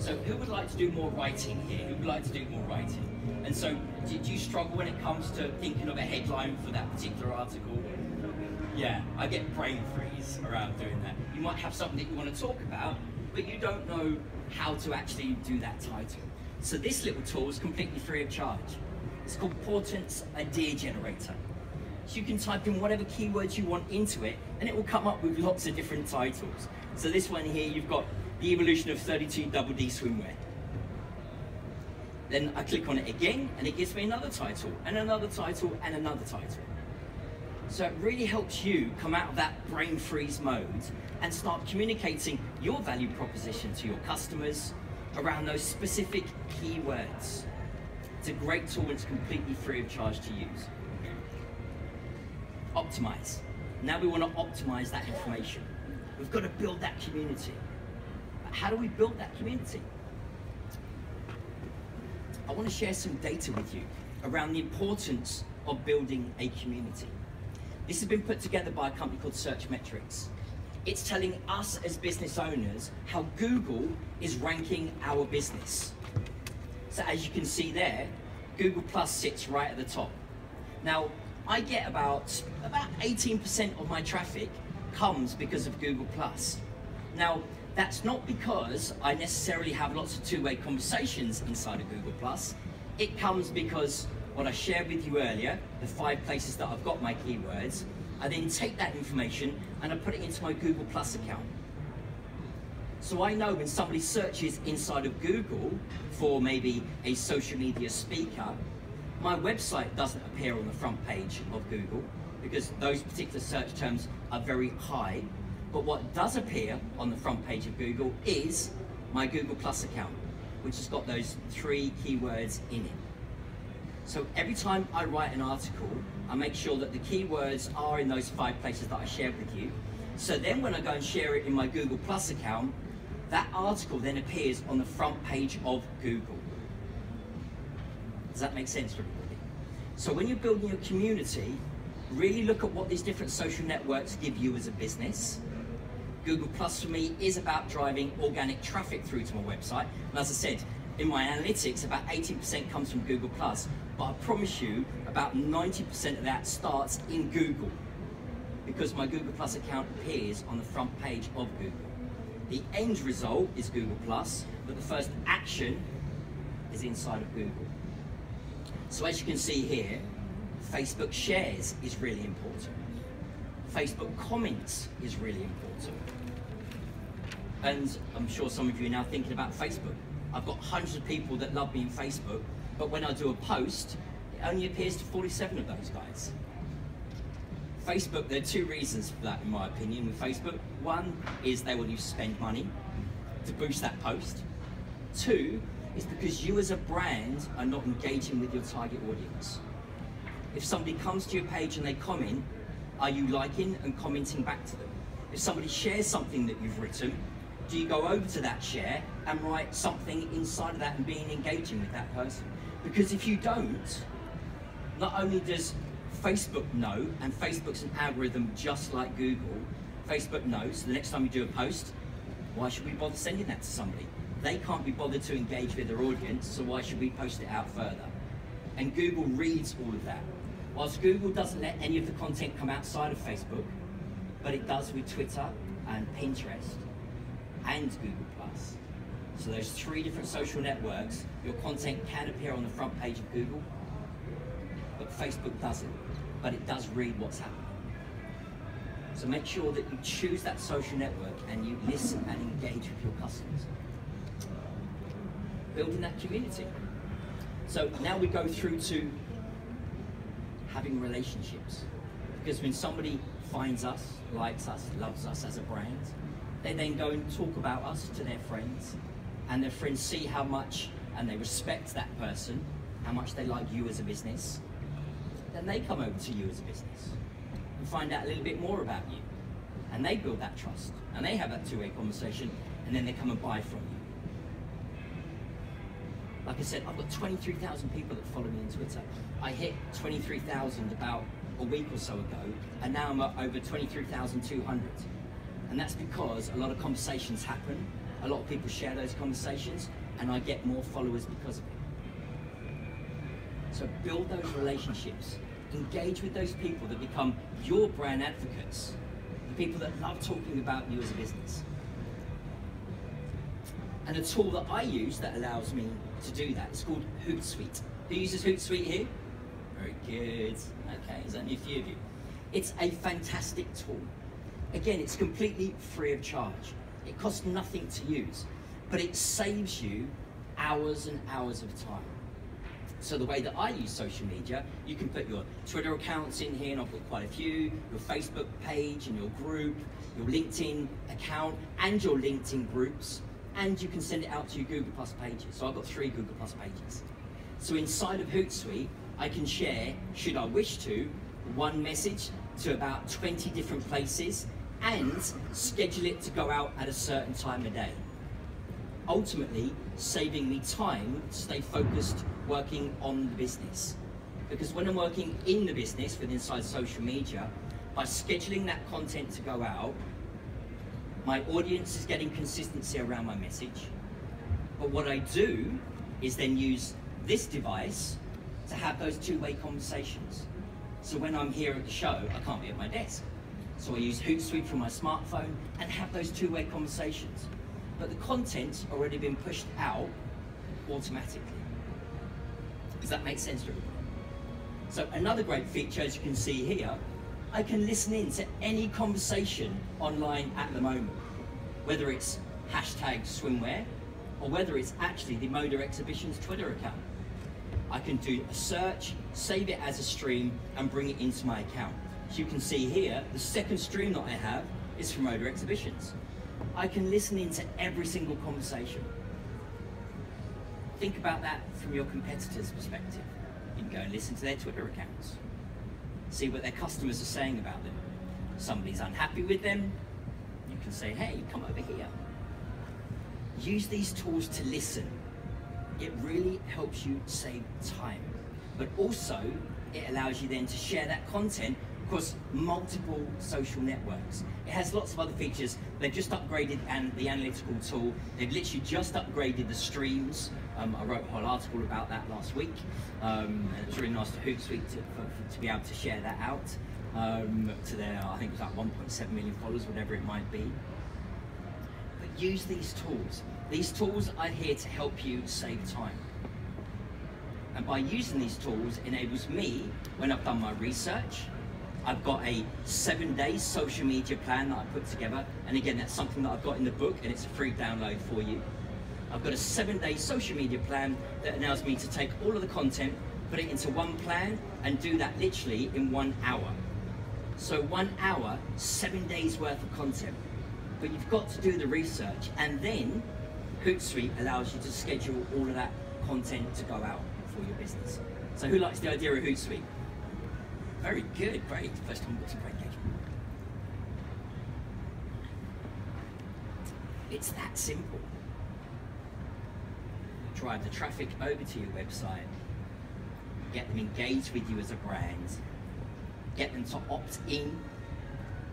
So who would like to do more writing here? Who would like to do more writing? And so do you struggle when it comes to thinking of a headline for that particular article? Yeah, I get brain freeze around doing that. You might have something that you want to talk about, but you don't know how to actually do that title. So this little tool is completely free of charge. It's called Portent's Idea Generator. So you can type in whatever keywords you want into it, and it will come up with lots of different titles. So this one here, you've got the evolution of 32 double D swimwear. Then I click on it again, and it gives me another title, and another title, and another title. So it really helps you come out of that brain freeze mode and start communicating your value proposition to your customers around those specific keywords. It's a great tool and it's completely free of charge to use. Optimize. Now we want to optimize that information. We've got to build that community. But how do we build that community? I want to share some data with you around the importance of building a community. This has been put together by a company called Searchmetrics. It's telling us as business owners how Google is ranking our business. So as you can see there, Google Plus sits right at the top. Now, I get about 18% of my traffic comes because of Google Plus. Now, that's not because I necessarily have lots of two-way conversations inside of Google Plus. It comes because what I shared with you earlier, the 5 places that I've got my keywords, I then take that information and I put it into my Google Plus account. So I know when somebody searches inside of Google for maybe a social media speaker, my website doesn't appear on the front page of Google because those particular search terms are very high. But what does appear on the front page of Google is my Google Plus account, which has got those 3 keywords in it. So every time I write an article, I make sure that the keywords are in those 5 places that I shared with you. So then when I go and share it in my Google Plus account, that article then appears on the front page of Google. Does that make sense to everybody? So when you're building your community, really look at what these different social networks give you as a business. Google Plus for me is about driving organic traffic through to my website. And as I said, in my analytics, about 18% comes from Google Plus, but I promise you about 90% of that starts in Google because my Google Plus account appears on the front page of Google. The end result is Google Plus, but the first action is inside of Google. So as you can see here, Facebook shares is really important. Facebook comments is really important. And I'm sure some of you are now thinking about Facebook. I've got hundreds of people that love me in Facebook, but when I do a post, it only appears to 47 of those guys. Facebook, there are 2 reasons for that in my opinion with Facebook. One is they want you to spend money to boost that post. 2 is because you as a brand are not engaging with your target audience. If somebody comes to your page and they comment, are you liking and commenting back to them? If somebody shares something that you've written, do you go over to that share and write something inside of that and being engaging with that person? Because if you don't, not only does Facebook know, and Facebook's an algorithm just like Google, Facebook knows, so the next time you do a post, why should we bother sending that to somebody? They can't be bothered to engage with their audience, so why should we post it out further? And Google reads all of that. Whilst Google doesn't let any of the content come outside of Facebook, but it does with Twitter and Pinterest and Google Plus. So those 3 different social networks, your content can appear on the front page of Google, but Facebook doesn't, but it does read what's happening. So make sure that you choose that social network and you listen and engage with your customers. Building that community. So now we go through to having relationships. Because when somebody finds us, likes us, loves us as a brand, they then go and talk about us to their friends, and their friends see how much and they respect that person, how much they like you as a business. Then they come over to you as a business and find out a little bit more about you. And they build that trust, and they have that 2-way conversation, and then they come and buy from you. Like I said, I've got 23,000 people that follow me on Twitter. I hit 23,000 about a week or so ago, and now I'm at over 23,200. And that's because a lot of conversations happen, a lot of people share those conversations, and I get more followers because of it. So build those relationships. Engage with those people that become your brand advocates, the people that love talking about you as a business. And a tool that I use that allows me to do that is called Hootsuite. Who uses Hootsuite here? Very good. Okay, there's only a few of you. It's a fantastic tool. Again, it's completely free of charge. It costs nothing to use, but it saves you hours and hours of time. So the way that I use social media, you can put your Twitter accounts in here, and I've got quite a few, your Facebook page and your group, your LinkedIn account and your LinkedIn groups, and you can send it out to your Google Plus pages. So I've got 3 Google Plus pages. So inside of Hootsuite, I can share, should I wish to, one message to about 20 different places and schedule it to go out at a certain time of day. Ultimately, saving me time to stay focused working on the business. Because when I'm working in the business with inside social media, by scheduling that content to go out, my audience is getting consistency around my message. But what I do is then use this device to have those two-way conversations. So when I'm here at the show, I can't be at my desk. So I use Hootsuite from my smartphone and have those two-way conversations. But the content's already been pushed out automatically. Does that make sense to everybody? So another great feature, as you can see here, I can listen in to any conversation online at the moment, whether it's hashtag swimwear or whether it's actually the Moda Exhibitions Twitter account. I can do a search, save it as a stream, and bring it into my account. As you can see here, the second stream that I have is from Moda Exhibitions. I can listen into every single conversation. Think about that from your competitor's perspective. You can go and listen to their Twitter accounts. See what their customers are saying about them. Somebody's unhappy with them, you can say, hey, come over here. Use these tools to listen. It really helps you save time. But also, it allows you then to share that content across multiple social networks. It has lots of other features. They've just upgraded the analytical tool. They've literally just upgraded the streams. I wrote a whole article about that last week. And it was really nice to Hootsuite to be able to share that out to their, I think it was like 1.7 million followers, whatever it might be. But use these tools. These tools are here to help you save time. And by using these tools, it enables me, when I've done my research, I've got a 7-day social media plan that I put together. And again, that's something that I've got in the book, and it's a free download for you. I've got a 7-day social media plan that allows me to take all of the content, put it into one plan, and do that literally in 1 hour. So 1 hour, 7 days worth of content. But you've got to do the research, and then Hootsuite allows you to schedule all of that content to go out for your business. So who likes the idea of Hootsuite? Very good, great. First time we've got some great engagement. It's that simple. Drive the traffic over to your website, get them engaged with you as a brand, get them to opt in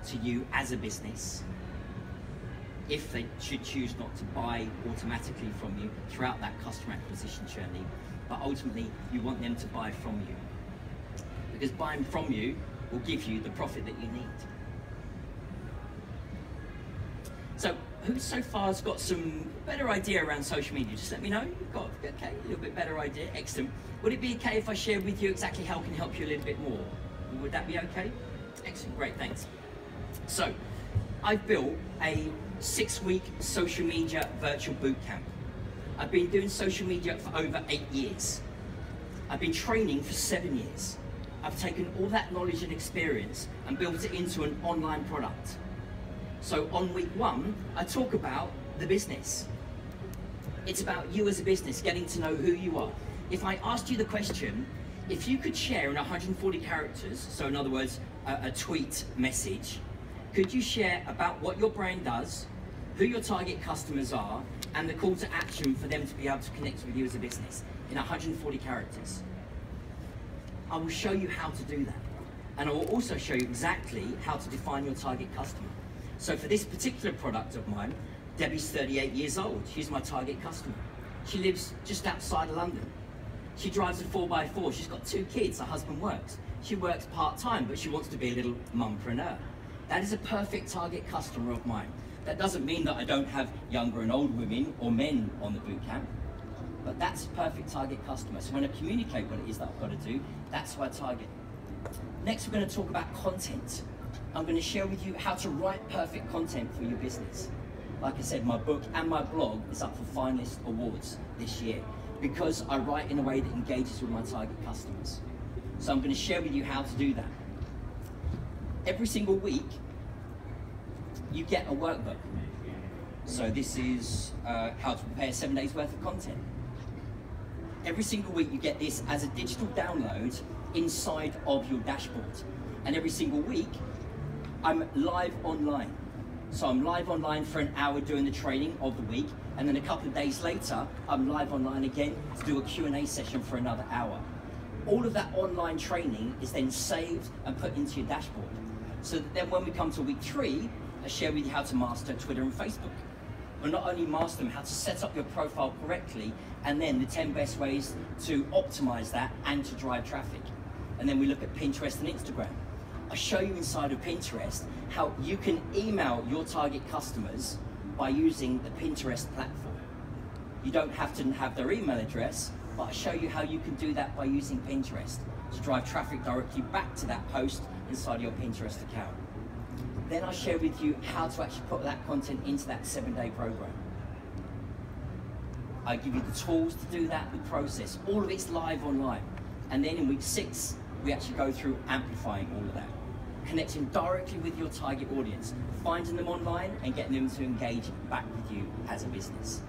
to you as a business, if they should choose not to buy automatically from you throughout that customer acquisition journey, but ultimately you want them to buy from you. Because buying from you will give you the profit that you need. So who so far has got some better idea around social media? Just let me know. You've got, okay, a little bit better idea. Excellent. Would it be okay if I shared with you exactly how I can help you a little bit more? Would that be okay? Excellent, great, thanks. So, I've built a 6-week social media virtual bootcamp. I've been doing social media for over 8 years. I've been training for 7 years. I've taken all that knowledge and experience and built it into an online product. So on week 1, I talk about the business. It's about you as a business, getting to know who you are. If I asked you the question, if you could share in 140 characters, so in other words, a tweet message, could you share about what your brand does, who your target customers are, and the call to action for them to be able to connect with you as a business in 140 characters? I will show you how to do that. And I will also show you exactly how to define your target customer. So for this particular product of mine, Debbie's 38 years old. She's my target customer. She lives just outside of London. She drives a 4x4. She's got 2 kids. Her husband works. She works part-time, but she wants to be a little mumpreneur. That is a perfect target customer of mine. That doesn't mean that I don't have younger and old women or men on the boot camp, but that's a perfect target customer. So when I communicate what it is that I've got to do, that's who I target. Next, we're going to talk about content. I'm going to share with you how to write perfect content for your business. Like I said, my book and my blog is up for finalist awards this year because I write in a way that engages with my target customers. So I'm going to share with you how to do that. Every single week, you get a workbook. So this is how to prepare 7 days worth of content. Every single week, you get this as a digital download inside of your dashboard. And every single week, I'm live online. So I'm live online for an hour doing the training of the week, and then a couple of days later, I'm live online again to do a Q&A session for another hour. All of that online training is then saved and put into your dashboard. So that then when we come to week 3, I share with you how to master Twitter and Facebook. Well, not only master them, how to set up your profile correctly, and then the 10 best ways to optimize that and to drive traffic. And then we look at Pinterest and Instagram. I show you inside of Pinterest how you can email your target customers by using the Pinterest platform. You don't have to have their email address, but I show you how you can do that by using Pinterest to drive traffic directly back to that post inside your Pinterest account. Then I share with you how to actually put that content into that 7-day program. I give you the tools to do that, the process. All of it's live online. And then in week 6, we actually go through amplifying all of that. Connecting directly with your target audience, finding them online and getting them to engage back with you as a business.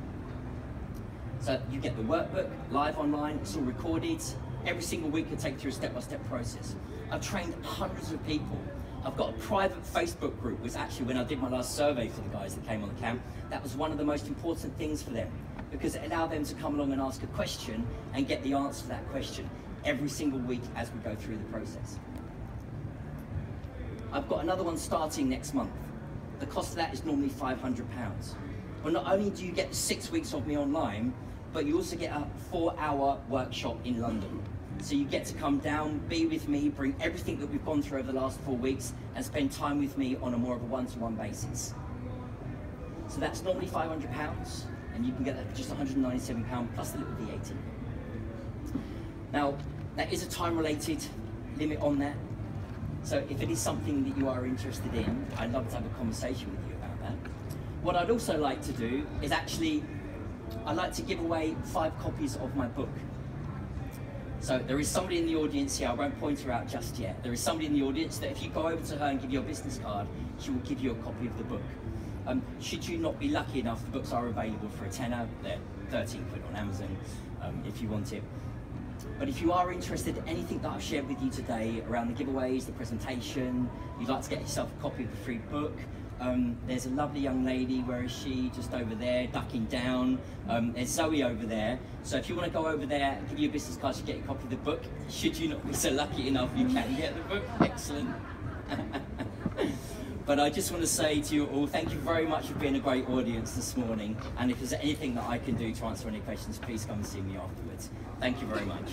So you get the workbook, live online, it's all recorded. Every single week I take you through a step-by-step process. I've trained hundreds of people. I've got a private Facebook group, which actually when I did my last survey for the guys that came on the camp, that was one of the most important things for them because it allowed them to come along and ask a question and get the answer to that question every single week as we go through the process. I've got another one starting next month. The cost of that is normally £500. Well, not only do you get 6 weeks of me online, but you also get a 4-hour workshop in London. So you get to come down, be with me, bring everything that we've gone through over the last 4 weeks and spend time with me on a more of a one-to-one basis. So that's normally £500 and you can get that for just £197 plus a little VAT. Now, there is a time-related limit on that. So if it is something that you are interested in, I'd love to have a conversation with you about that. What I'd also like to do is actually, I'd like to give away 5 copies of my book. So there is somebody in the audience here, I won't point her out just yet. There is somebody in the audience that if you go over to her and give your business card, she will give you a copy of the book. Should you not be lucky enough, the books are available for a tenner. They're 13 quid on Amazon if you want it. But if you are interested in anything that I've shared with you today around the giveaways, the presentation, you'd like to get yourself a copy of the free book, there's a lovely young lady, where is she? Just over there, ducking down. There's Zoe over there. So if you want to go over there and give you a business card to get a copy of the book, should you not be so lucky enough, you can get the book. Excellent. But I just want to say to you all, thank you very much for being a great audience this morning. And if there's anything that I can do to answer any questions, please come and see me afterwards. Thank you very much.